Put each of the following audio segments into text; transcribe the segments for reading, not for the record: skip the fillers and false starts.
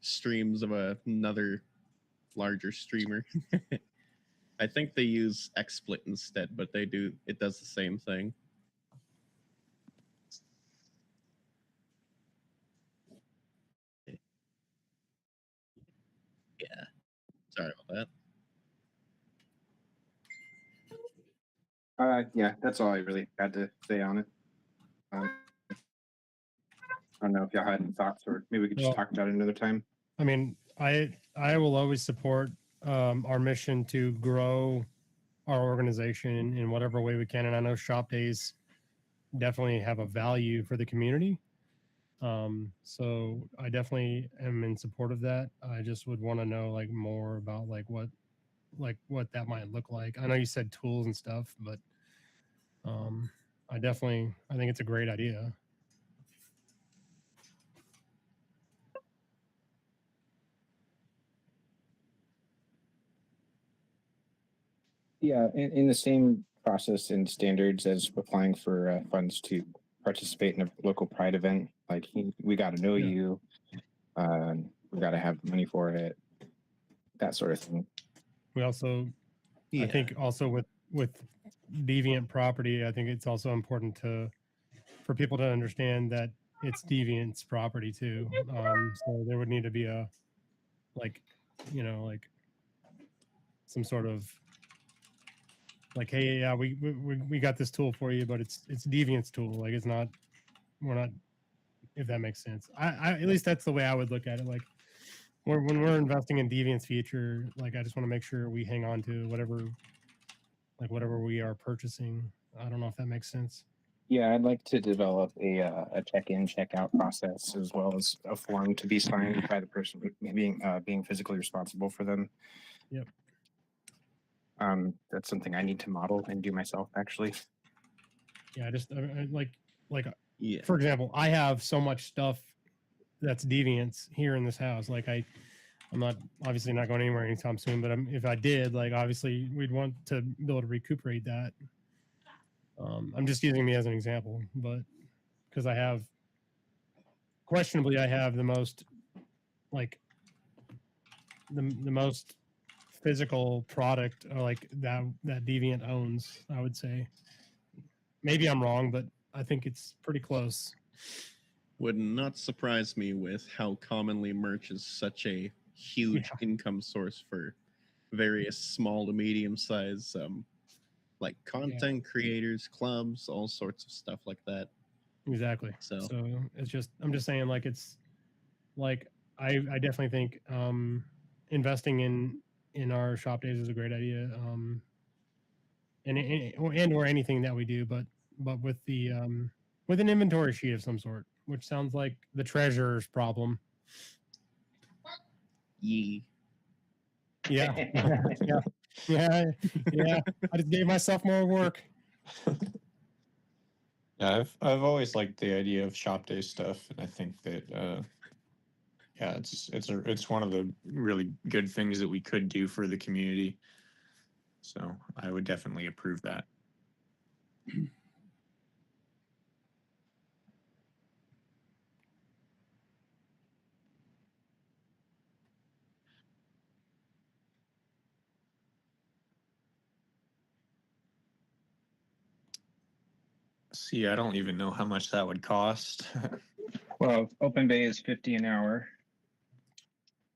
streams of another larger streamer. I think they use XSplit instead, but it does the same thing. Yeah. Sorry about that. Yeah, that's all I really had to say on it. I don't know if y'all had any thoughts, or maybe we could just talk about it another time. I mean, I will always support our mission to grow our organization in whatever way we can, and I know shop days definitely have a value for the community. So I definitely am in support of that. I just would want to know like more about like what that might look like. I know you said tools and stuff, but I think it's a great idea. Yeah, in the same process and standards as applying for funds to participate in a local pride event. Like we got to know you, we got to have money for it, that sort of thing. We also, I think, also with Deviant property, I think it's also important for people to understand that it's Deviant's property too. So there would need to be a some sort of like, hey, yeah, we got this tool for you, but it's Deviant's tool. Like we're not, if that makes sense. I at least that's the way I would look at it. Like when we're investing in Deviant's future, like I just want to make sure we hang on to whatever we are purchasing. I don't know if that makes sense. Yeah, I'd like to develop a check-in, check-out process, as well as a form to be signed by the person being physically responsible for them. Yep. That's something I need to model and do myself, actually. Yeah, for example, I have so much stuff that's Deviant's here in this house. Like I'm not obviously not going anywhere anytime soon, but if I did, like obviously we'd want to be able to recuperate that. I'm just using me as an example, but because I have the most like the most physical product like that Deviant owns, I would say. Maybe I'm wrong, but I think it's pretty close. Would not surprise me with how commonly merch is such a huge income source for various small to medium size like content creators, clubs, all sorts of stuff like that. Exactly. So it's just, I'm just saying, like, it's like I definitely think investing in our shop days is a great idea. And or anything that we do, but with the with an inventory sheet of some sort, which sounds like the treasurer's problem. Yeah. Yeah. I just gave myself more work. Yeah, I've always liked the idea of shop day stuff, and I think that it's one of the really good things that we could do for the community. So I would definitely approve that. See, I don't even know how much that would cost. Well, Open Bay is $50 an hour.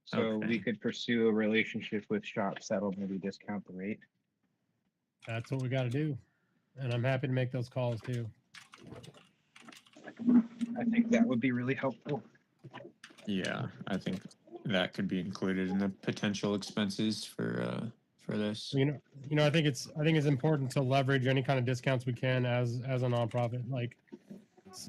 So Okay. We could pursue a relationship with shops that'll maybe discount the rate. That's what we got to do. And I'm happy to make those calls too. I think that would be really helpful. Yeah, I think that could be included in the potential expenses for this. You know, I think it's important to leverage any kind of discounts we can as a nonprofit. Like,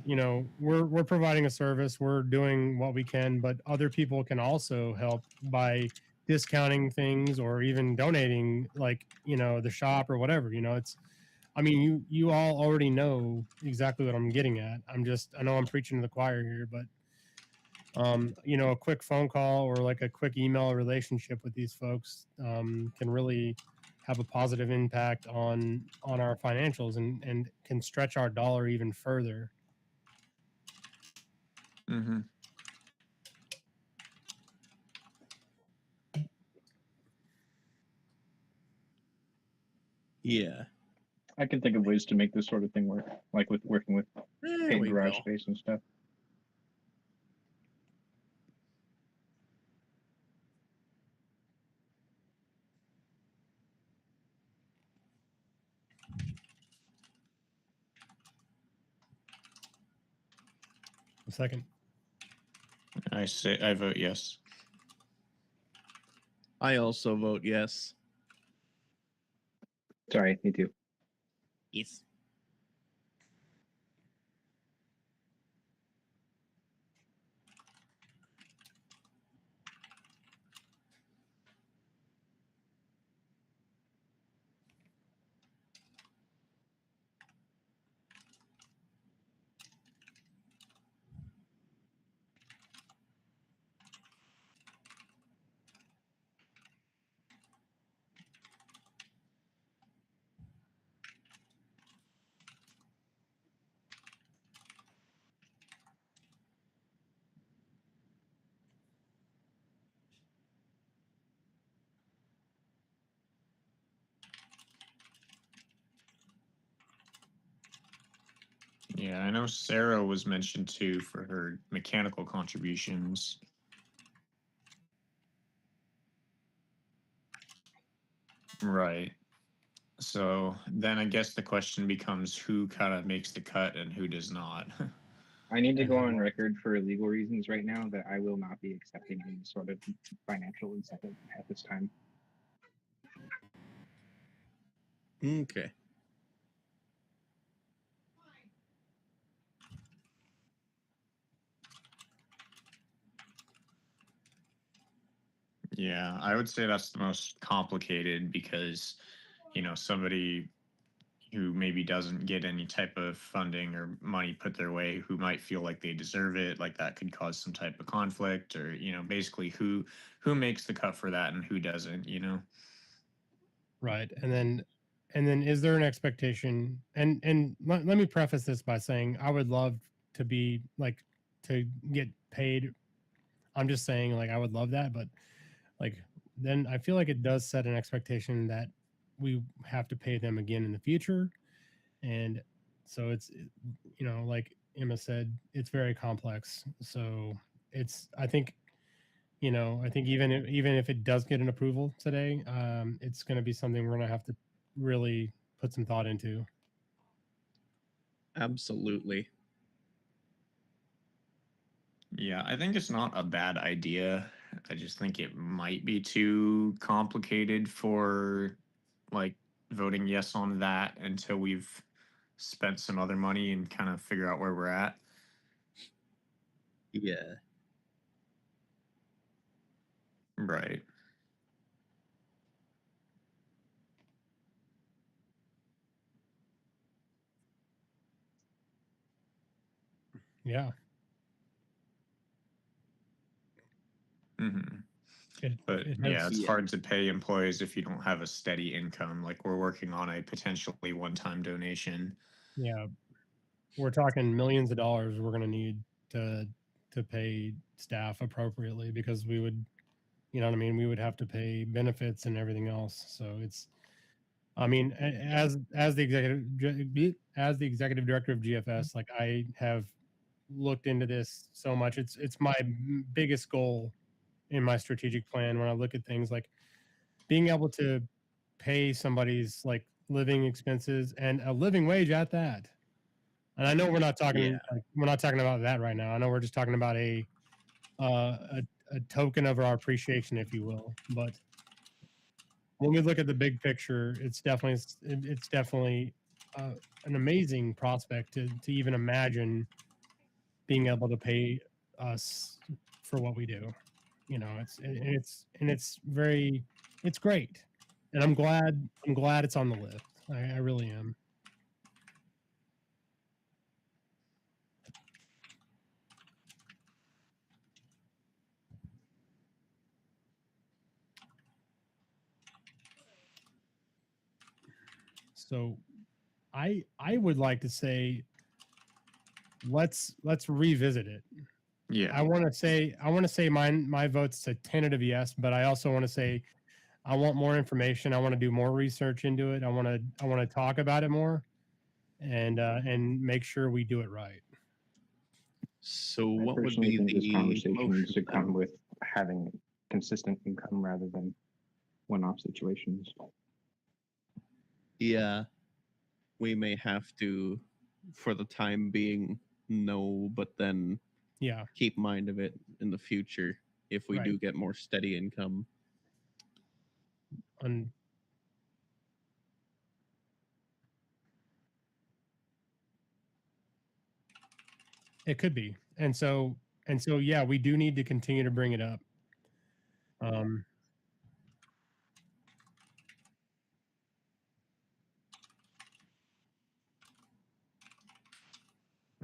you know, we're providing a service, we're doing what we can, but other people can also help by discounting things or even donating, like, you know, the shop or whatever. You know, I mean, you all already know exactly what I'm getting at. I know I'm preaching to the choir here, but you know, a quick phone call or like a quick email relationship with these folks can really have a positive impact on our financials and can stretch our dollar even further. Mm-hmm. Yeah. I can think of ways to make this sort of thing work, like with working with There paint we garage go. space and stuff. A second. I vote yes. I also vote yes. Sorry, me too. Yes. Yeah, I know Sarah was mentioned too for her mechanical contributions. Right. So then I guess the question becomes who kind of makes the cut and who does not. I need to And go how on much? record for legal reasons right now that I will not be accepting any sort of financial incentive at this time. Okay. Yeah, I would say that's the most complicated because, somebody who maybe doesn't get any type of funding or money put their way who might feel like they deserve it, like that could cause some type of conflict or, basically who makes the cut for that and who doesn't. Right. And then is there an expectation? And let me preface this by saying I would love to be like to get paid. I'm just saying like I would love that, but like then I feel like it does set an expectation that we have to pay them again in the future. And so like Emma said, it's very complex. So I think even if it does get an approval today, it's going to be something we're going to have to really put some thought into. Absolutely. Yeah, I think it's not a bad idea. I just think it might be too complicated for like voting yes on that until we've spent some other money and kind of figure out where we're at. Yeah. Right. Yeah. hmm But It yeah, has. it's Yeah. hard to pay employees if you don't have a steady income. Like we're working on a potentially one-time donation. Yeah. We're talking millions of dollars we're going to need to pay staff appropriately because we would, you know what I mean? We would have to pay benefits and everything else. So I mean, as the executive director of GFS, like I have looked into this so much. It's my biggest goal in my strategic plan when I look at things like being able to pay somebody's like living expenses and a living wage at that. And I know Yeah. we're not talking about that right now. I know we're just talking about uh, a a token of our appreciation, if you will. But when we look at the big picture, it's definitely an amazing prospect to even imagine being able to pay us for what we do. It's very it's great, and I'm glad it's on the list. I really am. So I would like to say let's revisit it. Yeah. I want to say my vote's a tentative yes, but I also want to say I want more information. I want to do more research into it. I want to talk about it more, and make sure we do it right. So I what would personally be think this the conversation motion needs to then? come with having consistent income rather than one-off situations. Yeah, we may have to, for the time being, no, but then Yeah, keep mind of it in the future if we Right. do get more steady income. and it could be. And so yeah, we do need to continue to bring it up.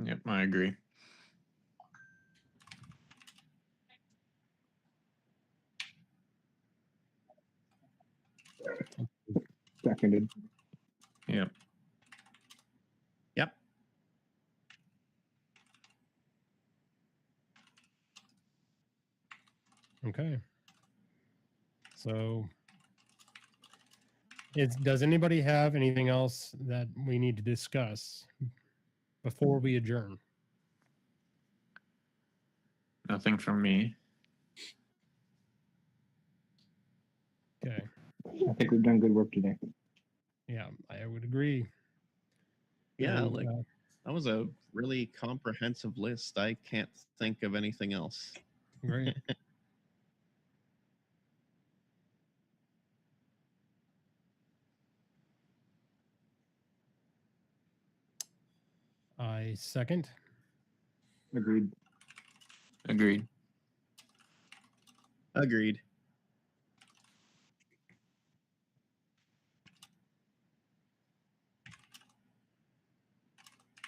Yep, I agree. Seconded. Yep. Yep. Okay. So does anybody have anything else that we need to discuss before we adjourn? Nothing from me. Okay. I think we've done good work today. Yeah, I would agree. Yeah, And, like that was a really comprehensive list. I can't think of anything else. great. I second. Agreed. Agreed. Agreed.